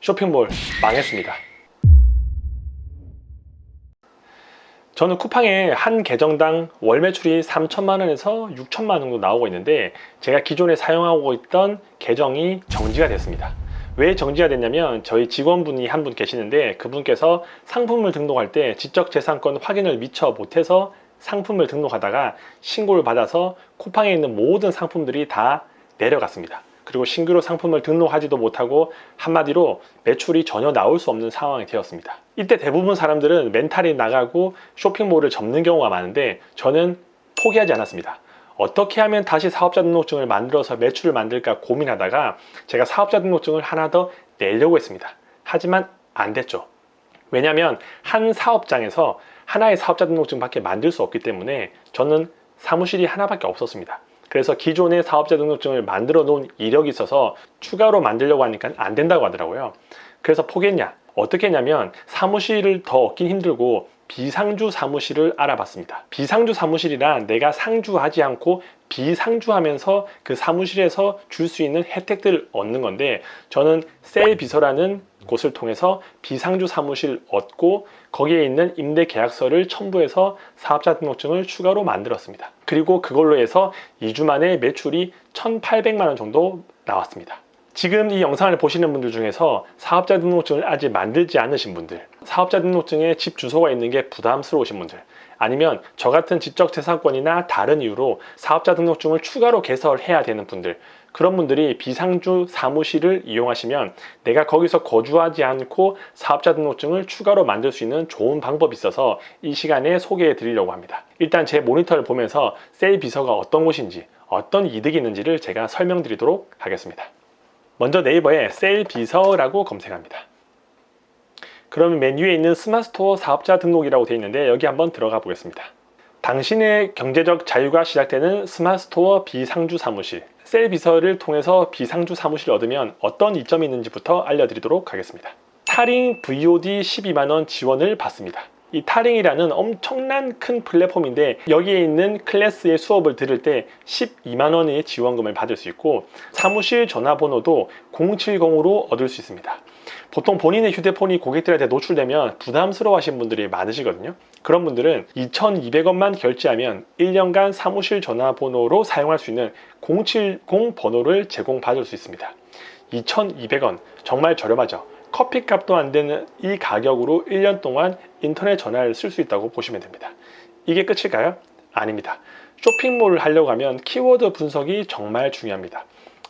쇼핑몰 망했습니다. 저는 쿠팡에 한 계정당 월 매출이 3천만 원에서 6천만 원 정도 나오고 있는데, 제가 기존에 사용하고 있던 계정이 정지가 됐습니다. 왜 정지가 됐냐면, 저희 직원분이 한 분 계시는데 그분께서 상품을 등록할 때 지적재산권 확인을 미처 못해서 상품을 등록하다가 신고를 받아서 쿠팡에 있는 모든 상품들이 다 내려갔습니다. 그리고 신규로 상품을 등록하지도 못하고 한마디로 매출이 전혀 나올 수 없는 상황이 되었습니다. 이때 대부분 사람들은 멘탈이 나가고 쇼핑몰을 접는 경우가 많은데, 저는 포기하지 않았습니다. 어떻게 하면 다시 사업자 등록증을 만들어서 매출을 만들까 고민하다가 제가 사업자 등록증을 하나 더 내려고 했습니다. 하지만 안 됐죠. 왜냐하면 한 사업장에서 하나의 사업자 등록증밖에 만들 수 없기 때문에 저는 사무실이 하나밖에 없었습니다. 그래서 기존의 사업자 등록증을 만들어 놓은 이력이 있어서 추가로 만들려고 하니까 안 된다고 하더라고요. 그래서 포기했냐? 어떻게 했냐면, 사무실을 더 얻긴 힘들고 비상주 사무실을 알아봤습니다. 비상주 사무실이란 내가 상주하지 않고 비상주하면서 그 사무실에서 줄 수 있는 혜택들을 얻는 건데, 저는 셀비서라는 곳을 통해서 비상주 사무실 얻고 거기에 있는 임대 계약서를 첨부해서 사업자 등록증을 추가로 만들었습니다. 그리고 그걸로 해서 2주 만에 매출이 1,800만 원 정도 나왔습니다. 지금 이 영상을 보시는 분들 중에서 사업자 등록증을 아직 만들지 않으신 분들, 사업자 등록증에 집 주소가 있는 게 부담스러우신 분들, 아니면 저 같은 지적재산권이나 다른 이유로 사업자 등록증을 추가로 개설해야 되는 분들, 그런 분들이 비상주 사무실을 이용하시면 내가 거기서 거주하지 않고 사업자 등록증을 추가로 만들 수 있는 좋은 방법이 있어서 이 시간에 소개해 드리려고 합니다. 일단 제 모니터를 보면서 셀비서가 어떤 곳인지, 어떤 이득이 있는지를 제가 설명드리도록 하겠습니다. 먼저 네이버에 셀비서라고 검색합니다. 그러면 메뉴에 있는 스마트스토어 사업자 등록이라고 되어 있는데, 여기 한번 들어가 보겠습니다. 당신의 경제적 자유가 시작되는 스마트스토어 비상주 사무실, 셀비서를 통해서 비상주 사무실을 얻으면 어떤 이점이 있는지부터 알려드리도록 하겠습니다. 타링 VOD 12만원 지원을 받습니다. 이 타링이라는 엄청난 큰 플랫폼인데, 여기에 있는 클래스의 수업을 들을 때 12만원의 지원금을 받을 수 있고, 사무실 전화번호도 070으로 얻을 수 있습니다. 보통 본인의 휴대폰이 고객들한테 노출되면 부담스러워 하시는 분들이 많으시거든요. 그런 분들은 2,200원만 결제하면 1년간 사무실 전화번호로 사용할 수 있는 070 번호를 제공받을 수 있습니다. 2,200원, 정말 저렴하죠. 커피값도 안 되는 이 가격으로 1년 동안 인터넷 전화를 쓸 수 있다고 보시면 됩니다. 이게 끝일까요? 아닙니다. 쇼핑몰을 하려고 하면 키워드 분석이 정말 중요합니다.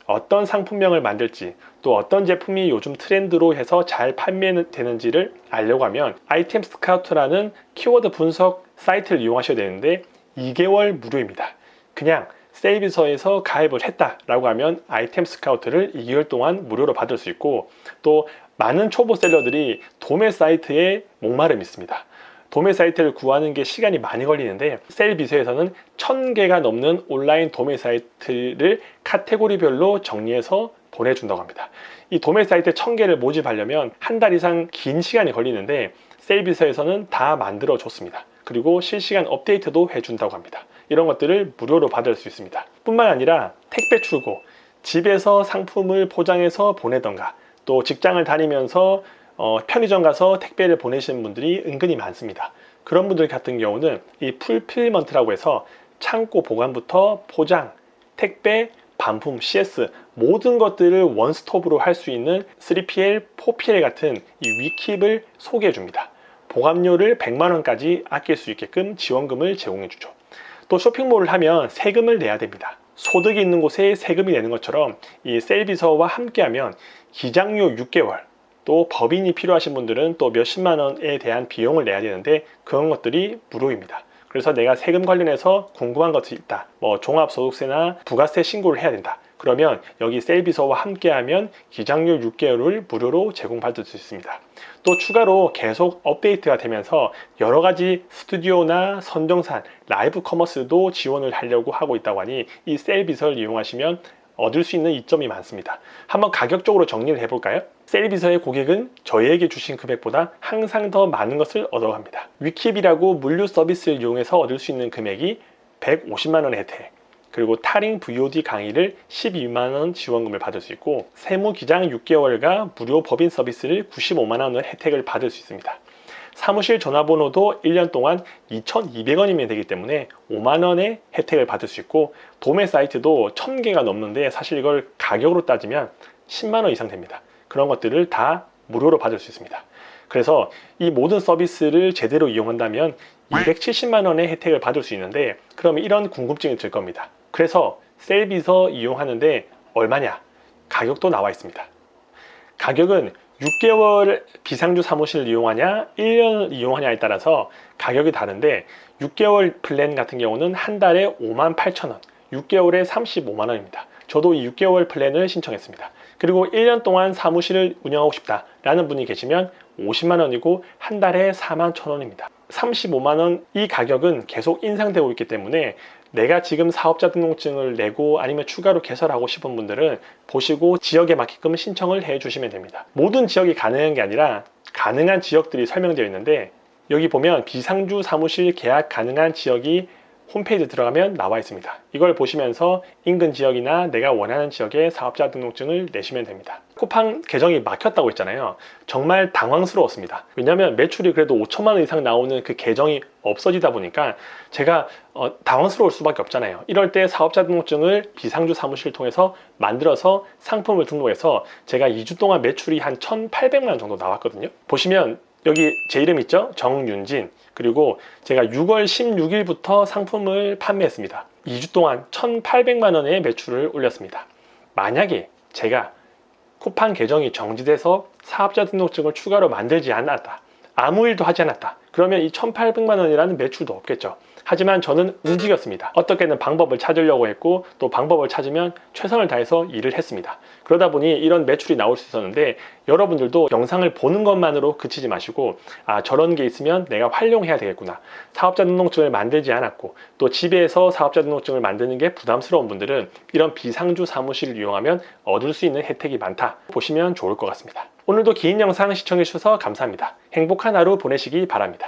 어떤 상품명을 만들지, 또 어떤 제품이 요즘 트렌드로 해서 잘 판매되는지를 알려고 하면 아이템 스카우트라는 키워드 분석 사이트를 이용하셔야 되는데, 2개월 무료입니다. 그냥 셀비서에서 가입을 했다라고 하면 아이템 스카우트를 2개월 동안 무료로 받을 수 있고, 또 많은 초보 셀러들이 도매 사이트에 목마름이 있습니다. 도매 사이트를 구하는 게 시간이 많이 걸리는데, 셀비서에서는 1,000개가 넘는 온라인 도매 사이트를 카테고리별로 정리해서 보내준다고 합니다. 이 도매 사이트 1,000개를 모집하려면 한 달 이상 긴 시간이 걸리는데, 셀비서에서는 다 만들어 줬습니다. 그리고 실시간 업데이트도 해준다고 합니다. 이런 것들을 무료로 받을 수 있습니다. 뿐만 아니라 택배 출고, 집에서 상품을 포장해서 보내던가, 또 직장을 다니면서 편의점 가서 택배를 보내시는 분들이 은근히 많습니다. 그런 분들 같은 경우는 이 풀필먼트라고 해서 창고 보관부터 포장, 택배, 반품, CS 모든 것들을 원스톱으로 할 수 있는 3PL, 4PL 같은 이 위킵을 소개해 줍니다. 보관료를 100만원까지 아낄 수 있게끔 지원금을 제공해 주죠. 또 쇼핑몰을 하면 세금을 내야 됩니다. 소득이 있는 곳에 세금이 내는 것처럼 이 셀비서와 함께하면 기장료 6개월, 또 법인이 필요하신 분들은 또 몇십만 원에 대한 비용을 내야 되는데, 그런 것들이 무료입니다. 그래서 내가 세금 관련해서 궁금한 것이 있다, 뭐 종합소득세나 부가세 신고를 해야 된다, 그러면 여기 셀비서와 함께하면 기장료 6개월을 무료로 제공받을 수 있습니다. 또 추가로 계속 업데이트가 되면서 여러 가지 스튜디오나 선정산, 라이브 커머스도 지원을 하려고 하고 있다고 하니, 이 셀비서를 이용하시면 얻을 수 있는 이점이 많습니다. 한번 가격적으로 정리를 해볼까요? 셀비서의 고객은 저희에게 주신 금액보다 항상 더 많은 것을 얻어갑니다. 위킵이라고 물류 서비스를 이용해서 얻을 수 있는 금액이 150만 원의 혜택, 그리고 타링 VOD 강의를 12만원 지원금을 받을 수 있고, 세무기장 6개월과 무료 법인 서비스를 95만원의 혜택을 받을 수 있습니다. 사무실 전화번호도 1년 동안 2,200원이면 되기 때문에 5만원의 혜택을 받을 수 있고, 도매 사이트도 1000개가 넘는데 사실 이걸 가격으로 따지면 10만원 이상 됩니다. 그런 것들을 다 무료로 받을 수 있습니다. 그래서 이 모든 서비스를 제대로 이용한다면 270만원의 혜택을 받을 수 있는데, 그러면 이런 궁금증이 들 겁니다. 그래서 셀비서 이용하는데 얼마냐? 가격도 나와 있습니다. 가격은 6개월 비상주 사무실을 이용하냐 1년을 이용하냐에 따라서 가격이 다른데, 6개월 플랜 같은 경우는 한 달에 58,000원, 6개월에 35만원입니다. 저도 이 6개월 플랜을 신청했습니다. 그리고 1년 동안 사무실을 운영하고 싶다라는 분이 계시면 50만원이고 한 달에 41,000원입니다. 35만원 이 가격은 계속 인상되고 있기 때문에 내가 지금 사업자 등록증을 내고 아니면 추가로 개설하고 싶은 분들은 보시고 지역에 맞게끔 신청을 해 주시면 됩니다. 모든 지역이 가능한 게 아니라 가능한 지역들이 설명되어 있는데, 여기 보면 비상주 사무실 계약 가능한 지역이 홈페이지에 들어가면 나와 있습니다. 이걸 보시면서 인근 지역이나 내가 원하는 지역에 사업자 등록증을 내시면 됩니다. 쿠팡 계정이 막혔다고 했잖아요. 정말 당황스러웠습니다. 왜냐하면 매출이 그래도 5천만 원 이상 나오는 그 계정이 없어지다 보니까 제가 당황스러울 수밖에 없잖아요. 이럴 때 사업자 등록증을 비상주 사무실을 통해서 만들어서 상품을 등록해서 제가 2주 동안 매출이 한 1,800만 원 정도 나왔거든요. 보시면 여기 제 이름 있죠? 정윤진. 그리고 제가 6월 16일부터 상품을 판매했습니다. 2주 동안 1,800만 원의 매출을 올렸습니다. 만약에 제가 쿠팡 계정이 정지돼서 사업자 등록증을 추가로 만들지 않았다, 아무 일도 하지 않았다, 그러면 이 1,800만 원이라는 매출도 없겠죠. 하지만 저는 움직였습니다. 어떻게든 방법을 찾으려고 했고, 또 방법을 찾으면 최선을 다해서 일을 했습니다. 그러다 보니 이런 매출이 나올 수 있었는데, 여러분들도 영상을 보는 것만으로 그치지 마시고, 아, 저런 게 있으면 내가 활용해야 되겠구나, 사업자 등록증을 만들지 않았고 또 집에서 사업자 등록증을 만드는 게 부담스러운 분들은 이런 비상주 사무실을 이용하면 얻을 수 있는 혜택이 많다 보시면 좋을 것 같습니다. 오늘도 긴 영상 시청해 주셔서 감사합니다. 행복한 하루 보내시기 바랍니다.